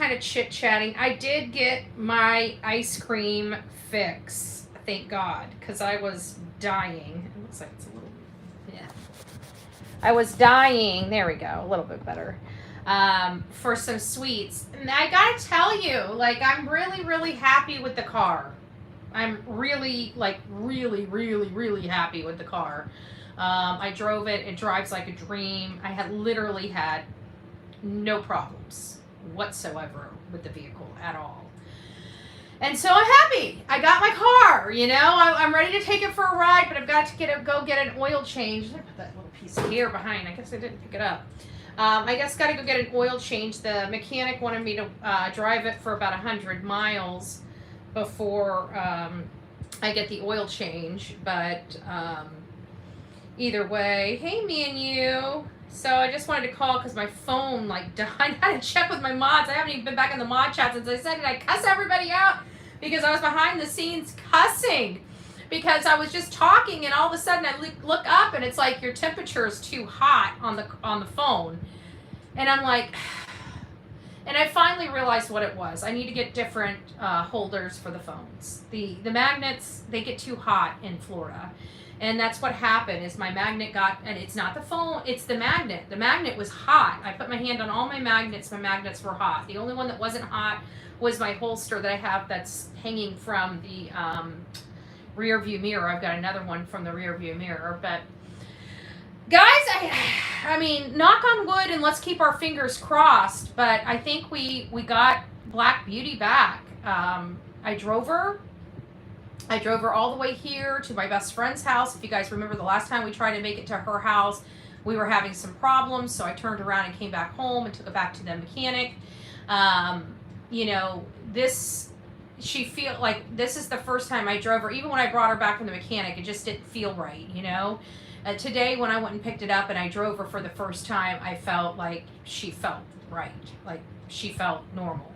kind of chit-chatting. I did get my ice cream fix, thank God, because I was dying. It looks like it's a little, yeah. I was dying, there we go, a little bit better, for some sweets. And I gotta tell you, like, I'm really, really happy with the car. I'm really, like, really, really, really happy with the car. I drove it. It drives like a dream. I had literally had no problems whatsoever with the vehicle at all. And so I'm happy. I got my car, you know. I'm ready to take it for a ride, but I've got to go get an oil change. I put that little piece of hair behind. I guess I didn't pick it up. I guess got to go get an oil change. The mechanic wanted me to drive it for about 100 miles before I get the oil change. But either way, hey, me and you. So I just wanted to call because my phone like died. I had to check with my mods. I haven't even been back in the mod chat since I said, did I cuss everybody out? Because I was behind the scenes cussing. Because I was just talking and all of a sudden I look up and it's like your temperature is too hot on the phone. And I'm like, and I finally realized what it was. I need to get different holders for the phones. The magnets, they get too hot in Florida. And that's what happened is my magnet got, and it's not the phone, it's the magnet. The magnet was hot. I put my hand on all my magnets were hot. The only one that wasn't hot was my holster that I have that's hanging from the rear view mirror. I've got another one from the rear view mirror. But guys, I mean, knock on wood and let's keep our fingers crossed. But I think we got Black Beauty back. I drove her all the way here to my best friend's house. If you guys remember the last time we tried to make it to her house, we were having some problems. So I turned around and came back home and took it back to the mechanic. You know, she feel like this is the first time I drove her. Even when I brought her back from the mechanic, it just didn't feel right, you know. Today when I went and picked it up and I drove her for the first time, I felt like she felt right. Like she felt normal.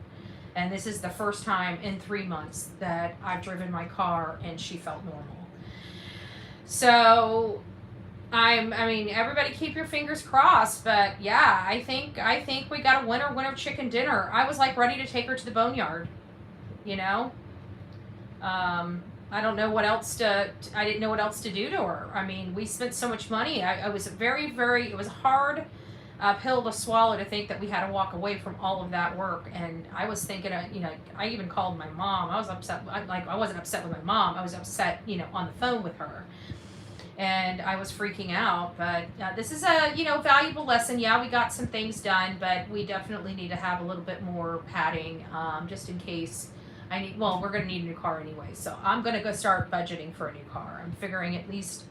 And this is the first time in 3 months that I've driven my car and she felt normal. So I mean, everybody keep your fingers crossed, but yeah, I think we got a winner chicken dinner. I was like ready to take her to the boneyard, you know. I don't know what else I didn't know what else to do to her. I mean, we spent so much money. I was it was hard pill to swallow to think that we had to walk away from all of that work. And I was thinking, you know, I even called my mom. I was upset. I wasn't upset with my mom. I was upset, you know, on the phone with her. And I was freaking out. But this is a, you know, valuable lesson. Yeah, we got some things done, but we definitely need to have a little bit more padding just in case we're going to need a new car anyway. So I'm going to go start budgeting for a new car. I'm figuring at least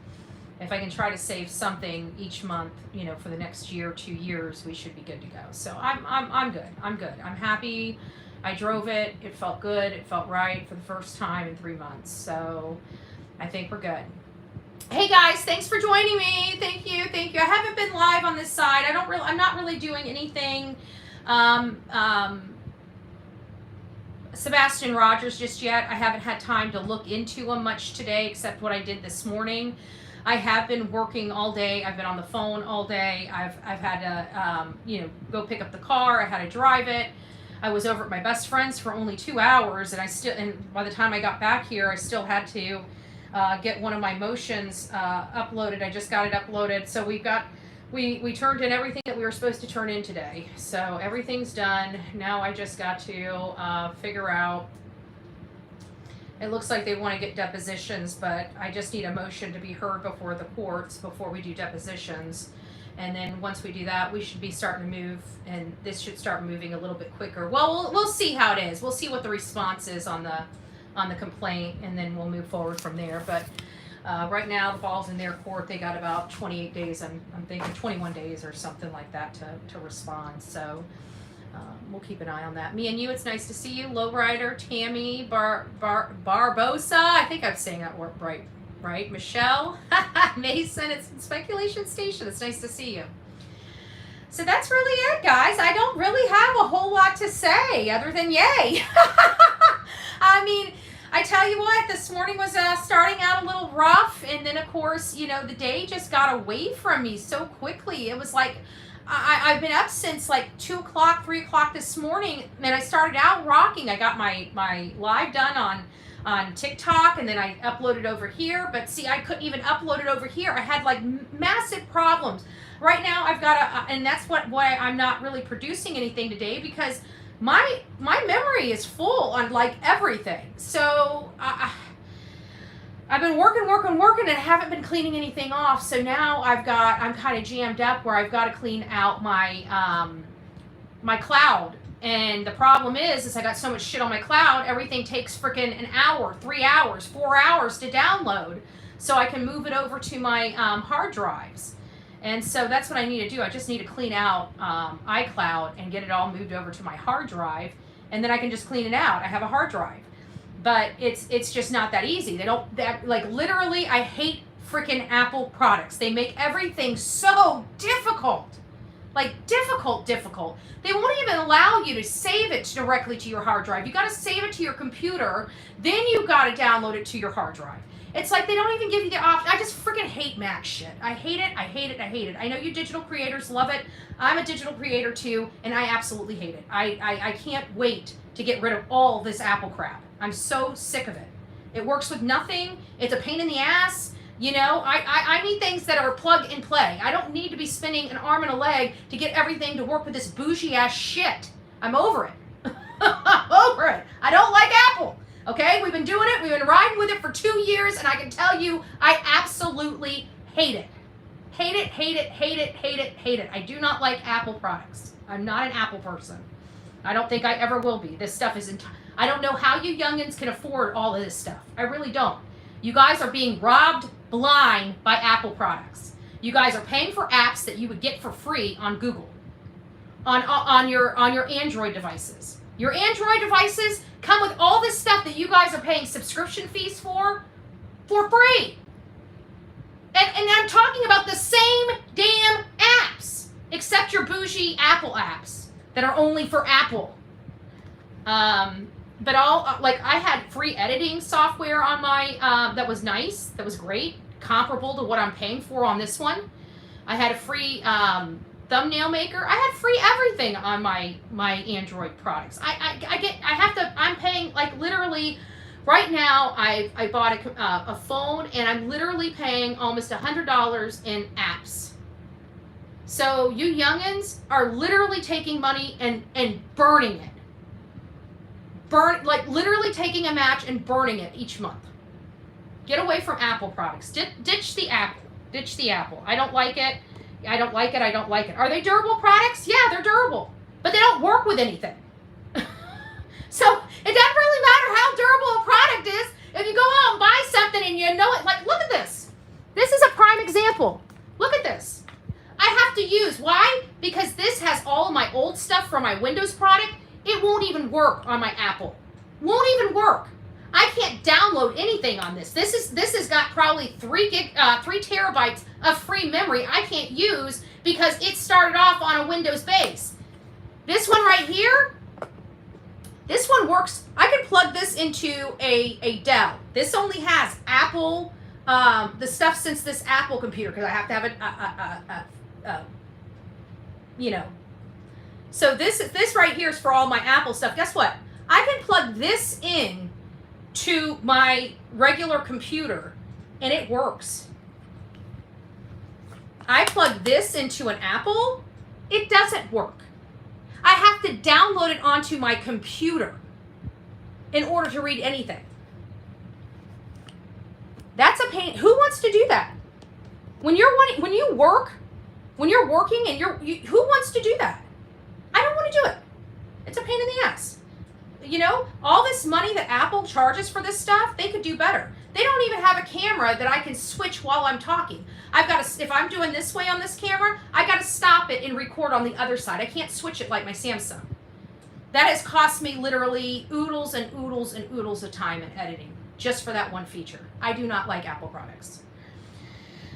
if I can try to save something each month, you know, for the next year, 2 years, we should be good to go. So I'm good. I'm good. I'm happy. I drove it. It felt good. It felt right for the first time in 3 months. So I think we're good. Hey guys, thanks for joining me. Thank you. Thank you. I haven't been live on this side. I'm not really doing anything Sebastian Rogers just yet. I haven't had time to look into him much today except what I did this morning. I have been working all day. I've been on the phone all day. I've had to, you know, go pick up the car. I had to drive it. I was over at my best friend's for only 2 hours, and by the time I got back here, I still had to get one of my motions uploaded. I just got it uploaded. So we turned in everything that we were supposed to turn in today. So everything's done. Now I just got to figure out. It looks like they want to get depositions, but I just need a motion to be heard before the courts before we do depositions. And then once we do that, we should be starting to move, and this should start moving a little bit quicker. Well, we'll see how it is. We'll see what the response is on the complaint, and then we'll move forward from there. But right now, the ball's in their court. They got about 28 days. I'm thinking 21 days or something like that to respond. So we'll keep an eye on that. Me and you, it's nice to see you. Lowrider, Tammy, Barbosa. I think I'm saying that word right? Michelle, Mason, it's Speculation Station. It's nice to see you. So that's really it, guys. I don't really have a whole lot to say other than yay. I mean, I tell you what, this morning was starting out a little rough, and then of course, you know, the day just got away from me so quickly. It was like I've been up since like 2 o'clock, 3 o'clock this morning, and I started out rocking. I got my live done on TikTok, and then I uploaded over here. But see, I couldn't even upload it over here. I had like massive problems. Right now, I've got and that's why I'm not really producing anything today, because my memory is full on like everything. So I've been working, and haven't been cleaning anything off. So now I'm kind of jammed up where I've got to clean out my my cloud. And the problem is I got so much shit on my cloud, everything takes freaking an hour, 3 hours, 4 hours to download, so I can move it over to my hard drives. And so that's what I need to do. I just need to clean out iCloud and get it all moved over to my hard drive, and then I can just clean it out. I have a hard drive. But it's just not that easy. Like literally, I hate freaking Apple products. They make everything so difficult. Like difficult. They won't even allow you to save it directly to your hard drive. You got to save it to your computer, then you got to download it to your hard drive. It's like they don't even give you the option. I just freaking hate Mac shit. I hate it. I know you digital creators love it. I'm a digital creator too, and I absolutely hate it. I can't wait to get rid of all this Apple crap. I'm so sick of it. It works with nothing. It's a pain in the ass. You know, I need things that are plug and play. I don't need to be spending an arm and a leg to get everything to work with this bougie ass shit. I'm over it. I'm over it. I don't like Apple. Okay, we've been doing it. We've been riding with it for 2 years, and I can tell you, I absolutely hate it. Hate it. I do not like Apple products. I'm not an Apple person. I don't think I ever will be. This stuff is I don't know how you youngins can afford all of this stuff. I really don't. You guys are being robbed blind by Apple products. You guys are paying for apps that you would get for free on Google, on your Android devices. Your Android devices come with all this stuff that you guys are paying subscription fees for free. And I'm talking about the same damn apps, except your bougie Apple apps that are only for Apple. But I had free editing software on my, that was nice, that was great, comparable to what I'm paying for on this one. I had a free thumbnail maker. I had free everything on my Android products. I'm paying like literally, right now I bought a phone, and I'm literally paying almost $100 in apps. So you youngins are literally taking money and burning it. Like literally taking a match and burning it each month. Get away from Apple products. Ditch the Apple. I don't like it. Are they durable products? Yeah, they're durable. But they don't work with anything. So it doesn't really matter how durable a product is if you go out and buy something and you know it. Like, look at this. This is a prime example. Look at this. I have to use, why? Because this has all of my old stuff from my Windows product. It won't even work on my Apple. Won't even work. I can't download anything on this. This has got probably 3 terabytes of free memory I can't use because it started off on a Windows base. This one right here, this one works. I could plug this into a Dell. This only has Apple, the stuff since this Apple computer, because I have to have it, So this right here is for all my Apple stuff. Guess what? I can plug this in to my regular computer, and it works. I plug this into an Apple, it doesn't work. I have to download it onto my computer in order to read anything. That's a pain. Who wants to do that? When you're working and who wants to do that? I don't want to do it. It's a pain in the ass. All this money that Apple charges for this stuff, they could do better. They don't even have a camera that I can switch while I'm talking. If I'm doing this way on this camera, I got to stop it and record on the other side. I can't switch it like my Samsung. That has cost me literally oodles and oodles and oodles of time in editing just for that one feature. I do not like Apple products.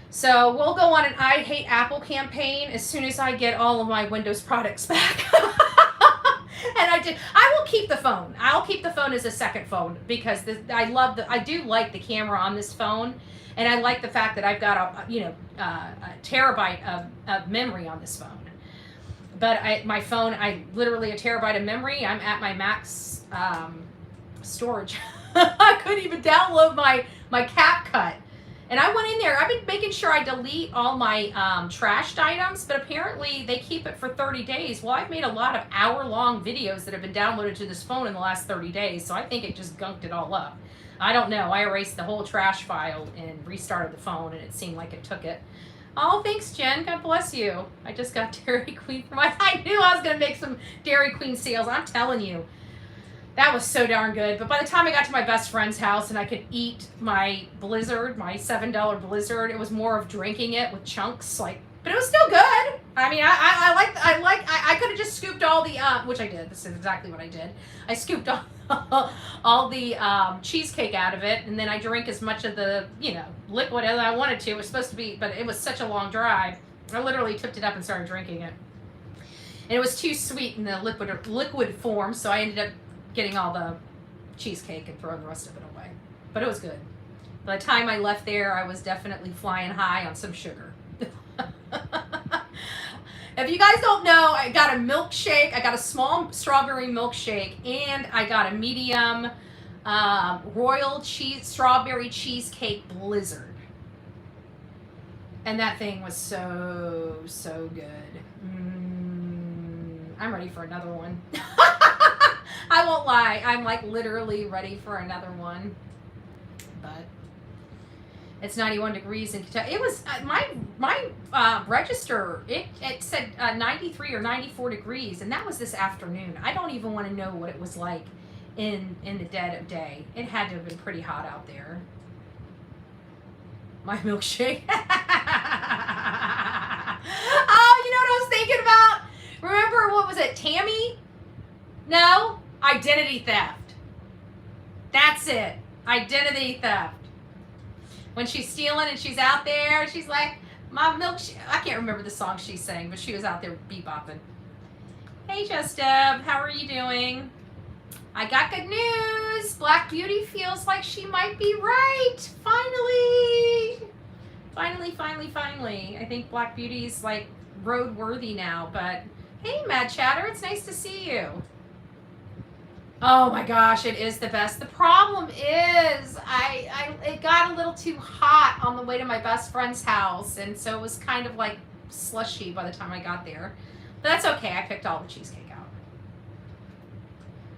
So we'll go on an I Hate Apple campaign as soon as I get all of my Windows products back. And I will keep the phone. I'll keep the phone as a second phone because I do like the camera on this phone, and I like the fact that I've got a terabyte of memory on this phone. But my phone, I literally a terabyte of memory. I'm at my max storage. I couldn't even download my CapCut. And I went in there. I've been making sure I delete all my trashed items, but apparently they keep it for 30 days. Well, I've made a lot of hour-long videos that have been downloaded to this phone in the last 30 days, so I think it just gunked it all up. I don't know. I erased the whole trash file and restarted the phone, and it seemed like it took it. Oh, thanks, Jen. God bless you. I just got Dairy Queen for I knew I was going to make some Dairy Queen sales. I'm telling you. That was so darn good. But by the time I got to my best friend's house and I could eat my Blizzard, my $7 Blizzard, it was more of drinking it with chunks. But it was still good. I mean, I could have just scooped all the, which I did. This is exactly what I did. I scooped all the cheesecake out of it, and then I drank as much of the, liquid as I wanted to. It was supposed to be, but it was such a long drive. I literally tipped it up and started drinking it. And it was too sweet in the liquid form, so I ended up getting all the cheesecake and throwing the rest of it away. But it was good. By the time I left there, I was definitely flying high on some sugar. If you guys don't know, I got a milkshake. I got a small strawberry milkshake, and I got a medium royal strawberry cheesecake Blizzard. And that thing was so, so good. I'm ready for another one. I won't lie. I'm literally ready for another one. But it's 91 degrees in Kentucky. It was my register. It said 93 or 94 degrees, and that was this afternoon. I don't even want to know what it was like in the dead of day. It had to have been pretty hot out there. My milkshake. Oh, you know what I was thinking about? Remember, what was it, Tammy? No? Identity theft. That's it. Identity theft. When she's stealing and she's out there, she's like, my milkshake. I can't remember the song she sang, but she was out there bebopping. Hey, Just Deb. How are you doing? I got good news. Black Beauty feels like she might be right. Finally. Finally. I think Black Beauty's road worthy now, but hey, Mad Chatter, it's nice to see you. Oh my gosh, it is the best. The problem is it got a little too hot on the way to my best friend's house, and so it was kind of slushy by the time I got there. But that's okay. I picked all the cheesecake out.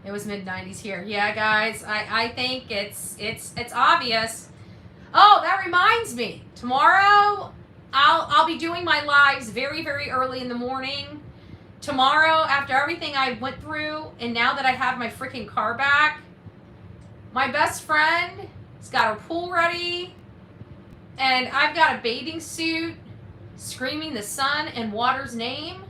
It was mid-90s here. Yeah, guys, I think it's obvious. Oh, that reminds me. Tomorrow I'll be doing my lives very, very early in the morning. Tomorrow, after everything I went through, and now that I have my freaking car back, my best friend has got her pool ready, and I've got a bathing suit screaming the sun and water's name.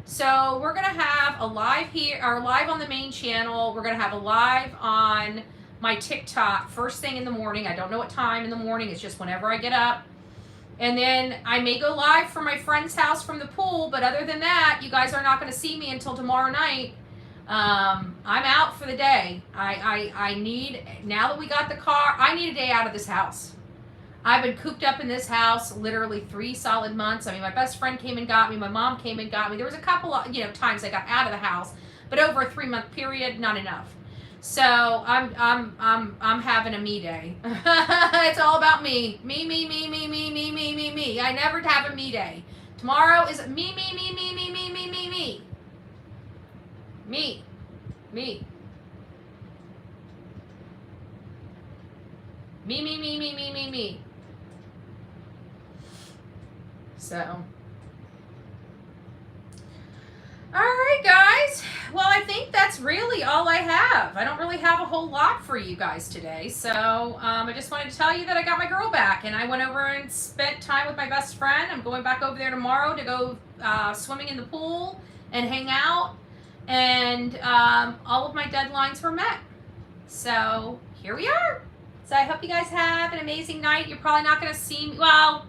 So we're going to have a live here, or live on the main channel. We're going to have a live on my TikTok first thing in the morning. I don't know what time in the morning. It's just whenever I get up. And then I may go live from my friend's house from the pool, but other than that, you guys are not going to see me until tomorrow night. I'm out for the day. I need, now that we got the car, I need a day out of this house. I've been cooped up in this house literally 3 solid months. I mean, my best friend came and got me. My mom came and got me. There was a couple of, times I got out of the house, but over a 3-month period, not enough. So I'm having a me day. It's all about me. Me. I never have a me day. Tomorrow is me. Me. So. All right, guys. Well, I think that's really all I have. I don't really have a whole lot for you guys today. So I just wanted to tell you that I got my girl back, and I went over and spent time with my best friend. I'm going back over there tomorrow to go swimming in the pool and hang out. And all of my deadlines were met. So here we are. So I hope you guys have an amazing night. You're probably not going to see me. Well,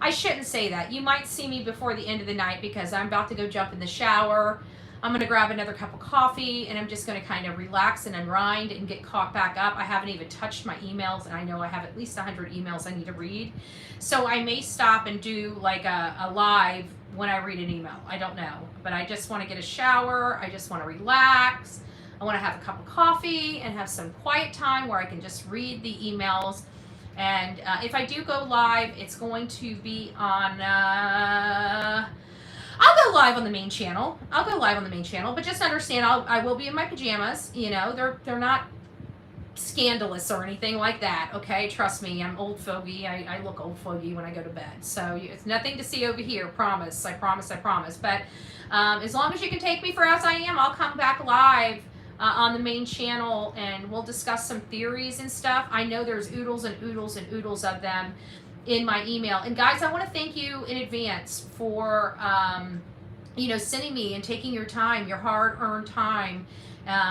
I shouldn't say that. You might see me before the end of the night because I'm about to go jump in the shower. I'm going to grab another cup of coffee, and I'm just going to kind of relax and unwind and get caught back up. I haven't even touched my emails, and I know I have at least 100 emails I need to read. So I may stop and do a live when I read an email. I don't know, but I just want to get a shower. I just want to relax. I want to have a cup of coffee and have some quiet time where I can just read the emails. And if I do go live, it's going to be on. I'll go live on the main channel. But just understand, I will be in my pajamas. You know, they're not scandalous or anything like that. Okay, trust me, I'm old fogey. I look old fogey when I go to bed. So it's nothing to see over here. Promise. I promise. But as long as you can take me for as I am, I'll come back live on the main channel and we'll discuss some theories and stuff. I know there's oodles and oodles and oodles of them in my email. And guys, I want to thank you in advance for sending me and taking your time, your hard-earned time,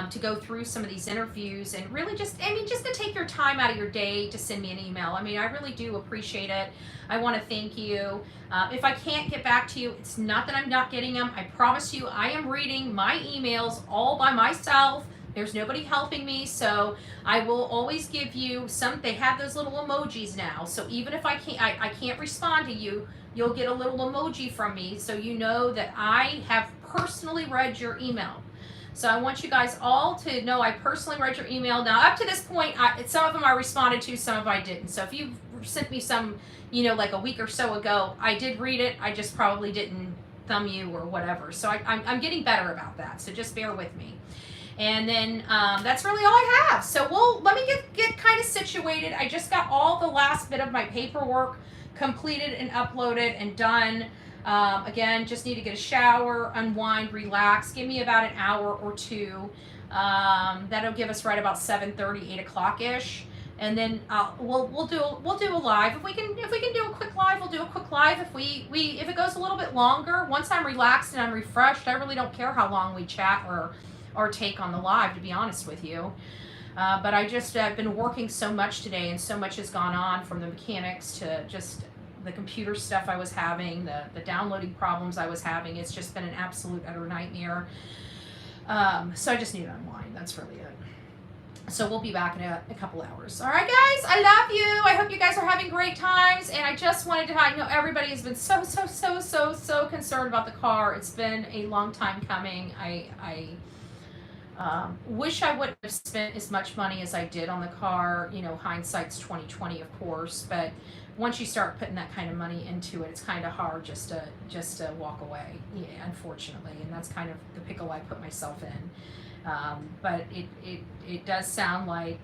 to go through some of these interviews and really just to take your time out of your day to send me an email. I mean, I really do appreciate it. I want to thank you. If I can't get back to you, it's not that I'm not getting them. I promise you, I am reading my emails all by myself. There's nobody helping me, so I will always give you some. They have those little emojis now, so even if I can't respond to you, you'll get a little emoji from me, so you know that I have personally read your email. So I want you guys all to know I personally read your email. Now, up to this point, some of them I responded to, some of I didn't. So if you sent me some, like a week or so ago, I did read it. I just probably didn't thumb you or whatever. So I'm getting better about that. So just bear with me. And then that's really all I have. So let me get kind of situated. I just got all the last bit of my paperwork completed and uploaded and done. Again, just need to get a shower, unwind, relax. Give me about an hour or two. That'll give us right about 7:30, 8 o'clock ish. And then we'll do a live. If we can do a quick live, we'll do a quick live. If it goes a little bit longer, once I'm relaxed and I'm refreshed, I really don't care how long we chat or take on the live, to be honest with you. But I've been working so much today, and so much has gone on, from the mechanics to just the computer stuff I was having, the downloading problems I was having. It's just been an absolute utter nightmare. So I just need to unwind. That's really it. So we'll be back in a couple hours. All right, guys, I love you. I hope you guys are having great times. And I just wanted to, I know everybody has been so concerned about the car. It's been a long time coming. I wish I wouldn't have spent as much money as I did on the car. Hindsight's 20/20, of course, but once you start putting that kind of money into it, it's kind of hard just to walk away, unfortunately, and that's kind of the pickle I put myself in. But it does sound like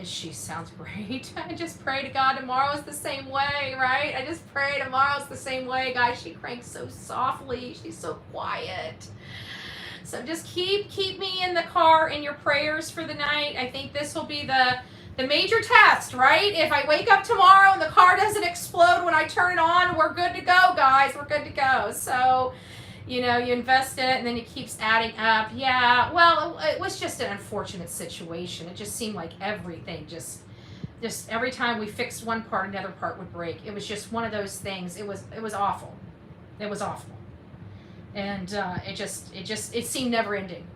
she sounds great. I just pray to God tomorrow's the same way, right? I just pray tomorrow's the same way, guys. She cranks so softly. She's so quiet. So just keep me in the car in your prayers for the night. I think this will be the major test, right? If I wake up tomorrow and the car doesn't explode when I turn it on, we're good to go, guys. We're good to go. So, you invest in it and then it keeps adding up. Yeah, well, it was just an unfortunate situation. It just seemed like everything just every time we fixed one part, another part would break. It was just one of those things. It was awful. It was awful. And it seemed never ending.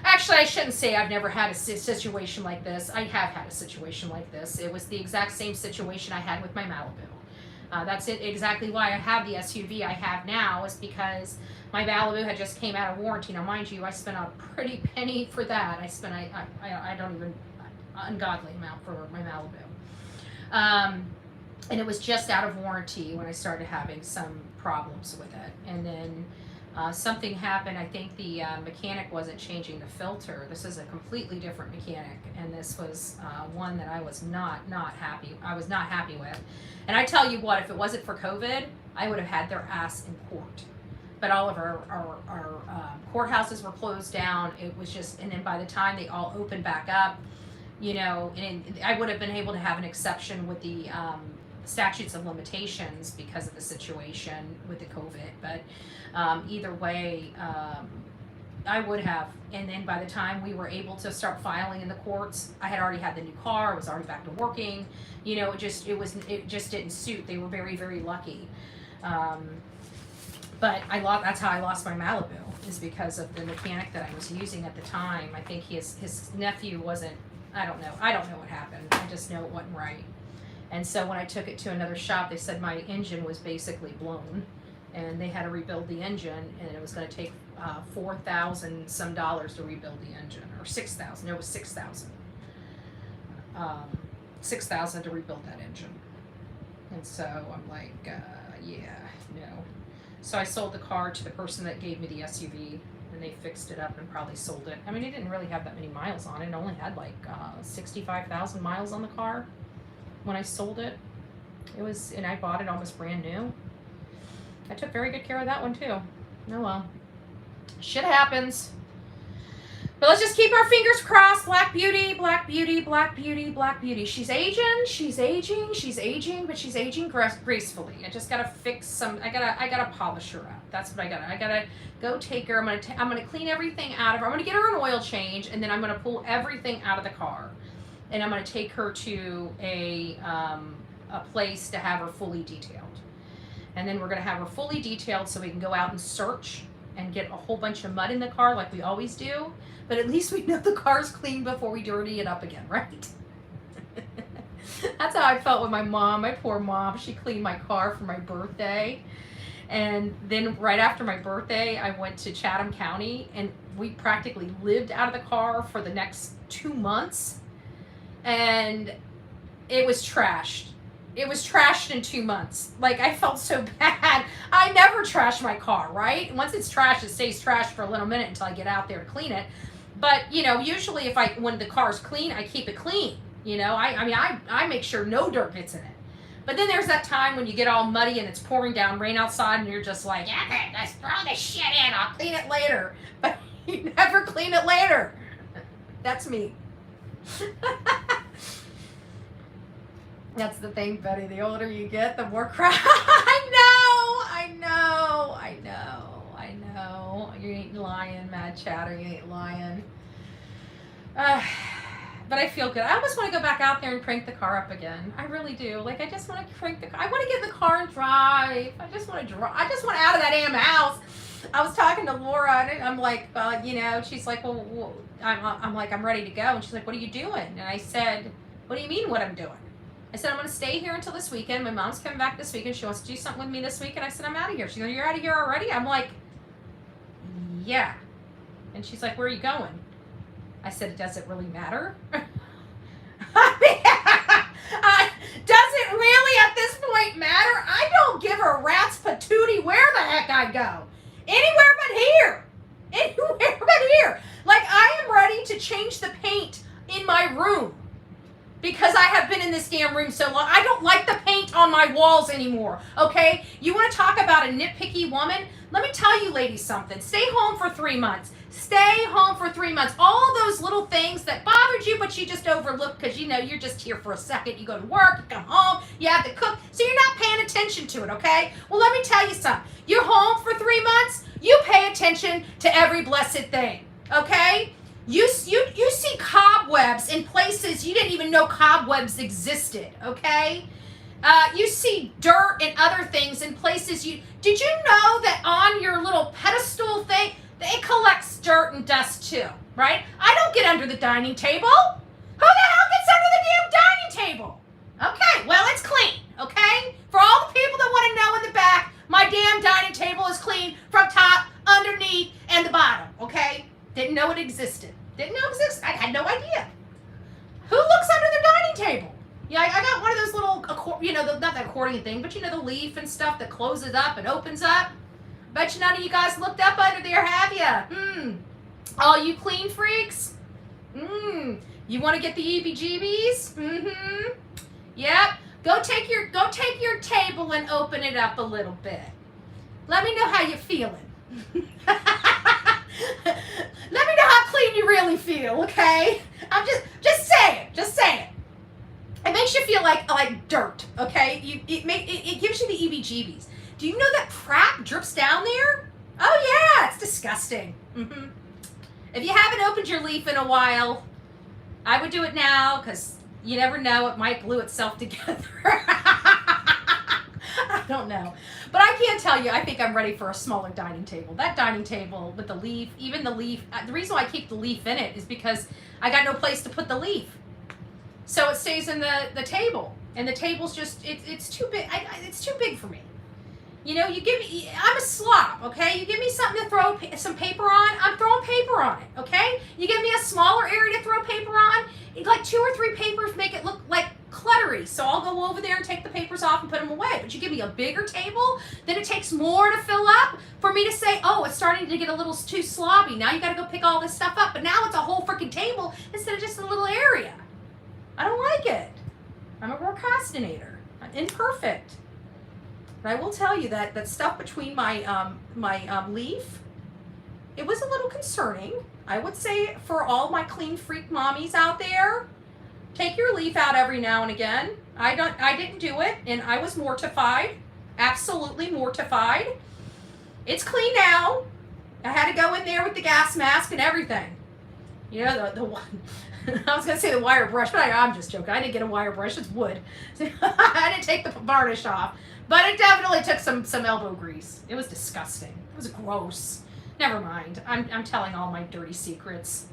Actually, I shouldn't say I've never had a situation like this. I have had a situation like this. It was the exact same situation I had with my Malibu. That's exactly why I have the SUV I have now, is because my Malibu had just came out of warranty. Now, mind you, I spent a pretty penny for that. I don't even, ungodly amount for my Malibu. And it was just out of warranty when I started having some problems with it. And then something happened. I think the mechanic wasn't changing the filter. This is a completely different mechanic, and this was one that I was not happy. I was not happy with. And I tell you what, if it wasn't for COVID, I would have had their ass in court. But all of our courthouses were closed down. It was just, and then by the time they all opened back up, and I would have been able to have an exception with the statutes of limitations because of the situation with the COVID. But either way, I would have. And then by the time we were able to start filing in the courts, I had already had the new car. I was already back to working. It just didn't suit. They were very, very lucky. But that's how I lost my Malibu, is because of the mechanic that I was using at the time. I think his nephew wasn't, I don't know what happened. I just know it wasn't right. And so when I took it to another shop, they said my engine was basically blown, and they had to rebuild the engine, and it was going to take $4,000 some dollars to rebuild the engine, or 6,000. It was 6,000. 6,000 to rebuild that engine. And so I'm like, yeah, no. So I sold the car to the person that gave me the SUV, and they fixed it up and probably sold it. I mean, it didn't really have that many miles on it. It only had like 65,000 miles on the car when I sold it. It was, and I bought it almost brand new. I took very good care of that one too. Oh well. Shit happens. But let's just keep our fingers crossed. Black Beauty, Black Beauty, Black Beauty, Black Beauty. She's aging, she's aging, she's aging, but she's aging gracefully. I just gotta fix some. I gotta polish her up. That's what I gotta. I gotta go take her. I'm gonna clean everything out of her. I'm gonna get her an oil change, and then I'm gonna pull everything out of the car, and I'm gonna take her to a place to have her fully detailed, and then we're gonna have her fully detailed so we can go out and search and get a whole bunch of mud in the car like we always do. But at least we know the car's clean before we dirty it up again, right? That's how I felt with my mom, my poor mom. She cleaned my car for my birthday. And then right after my birthday, I went to Chatham County, and we practically lived out of the car for the next 2 months. And it was trashed. It was trashed in 2 months. Like, I felt so bad. I never trash my car, right? Once it's trashed, it stays trashed for a little minute until I get out there to clean it. But, you know, usually when the car's clean, I keep it clean. You know, I make sure no dirt gets in it. But then there's that time when you get all muddy and it's pouring down rain outside, and you're just like, yeah, let's throw this shit in. I'll clean it later. But you never clean it later. That's me. That's the thing, Betty. The older you get, the more crap. I know. You ain't lying, Mad Chatter. You ain't lying. But I feel good. I almost want to go back out there and crank the car up again. I really do. Like, I just want to crank the car. I want to get in the car and drive. I just want to drive. I just want out of that damn house. I was talking to Laura, and I'm like, you know, she's like, well, I'm like, I'm ready to go. And she's like, what are you doing? And I said, what do you mean what I'm doing? I said, I'm going to stay here until this weekend. My mom's coming back this weekend. She wants to do something with me this week. And I said, I'm out of here. She's like, you're out of here already? I'm like, yeah. And she's like, where are you going? I said, does it really matter? Does it really at this point matter? I don't give a rat's patootie where the heck I go. Anywhere but here. Anywhere but here. Like, I am ready to change the paint in my room. Because I have been in this damn room so long. I don't like the paint on my walls anymore, okay? You want to talk about a nitpicky woman? Let me tell you ladies something. Stay home for 3 months. Stay home for 3 months. All those little things that bothered you, but you just overlooked because, you know, you're just here for a second. You go to work, you come home, you have to cook, so you're not paying attention to it, okay? Well, let me tell you something. You're home for 3 months, you pay attention to every blessed thing, okay? You see cobwebs in places you didn't even know cobwebs existed, okay? You see dirt and other things in places you... Did you know that on your little pedestal thing, it collects dirt and dust too, right? I don't get under the dining table. Who the hell gets under the damn dining table? Okay, well, it's clean, okay? For all the people that want to know in the back, my damn dining table is clean from top, underneath, and the bottom, okay? Didn't know it existed. Didn't know it existed. I had no idea. Who looks under the dining table? Yeah, I got one of those little, you know, not the accordion thing, but you know, the leaf and stuff that closes up and opens up. Bet you none of you guys looked up under there, have ya? All you clean freaks? You want to get the EBGBs? Yep. Go take your table and open it up a little bit. Let me know how you're feeling. Let me know how clean you really feel, okay? I'm just saying. It makes you feel like dirt, okay? It gives you the EBGBs. Do you know that crap drips down there? Oh yeah, it's disgusting. If you haven't opened your leaf in a while, I would do it now because you never know, it might glue itself together. I don't know. But I can tell you, I think I'm ready for a smaller dining table. That dining table with the leaf, even the leaf, the reason why I keep the leaf in it is because I got no place to put the leaf. So it stays in the table. And the table's just, it's too big. It's too big for me. You know, you give me, I'm a slob, okay? You give me something to throw some paper on, I'm throwing paper on it, okay? You give me a smaller area to throw paper on, like 2 or 3 papers make it look like cluttery. So I'll go over there and take the papers off and put them away. But you give me a bigger table, then it takes more to fill up for me to say, oh, it's starting to get a little too slobby. Now you got to go pick all this stuff up. But now it's a whole freaking table instead of just a little area. I don't like it. I'm a procrastinator. I'm imperfect. But I will tell you that stuff between my leaf, it was a little concerning. I would say for all my clean freak mommies out there, take your leaf out every now and again. I didn't do it, and I was mortified, absolutely mortified. It's clean now. I had to go in there with the gas mask and everything. You know, the one. I was gonna say the wire brush, but I'm just joking. I didn't get a wire brush. It's wood. I didn't take the varnish off. But it definitely took some elbow grease. It was disgusting. It was gross. Never mind. I'm telling all my dirty secrets.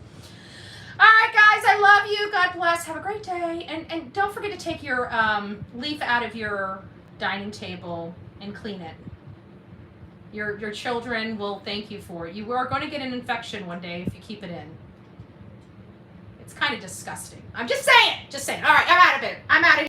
All right, guys. I love you. God bless. Have a great day. And don't forget to take your leaf out of your dining table and clean it. Your children will thank you for it. You are going to get an infection one day if you keep it in. It's kind of disgusting. I'm just saying. Just saying. All right. I'm out of it. I'm out of here.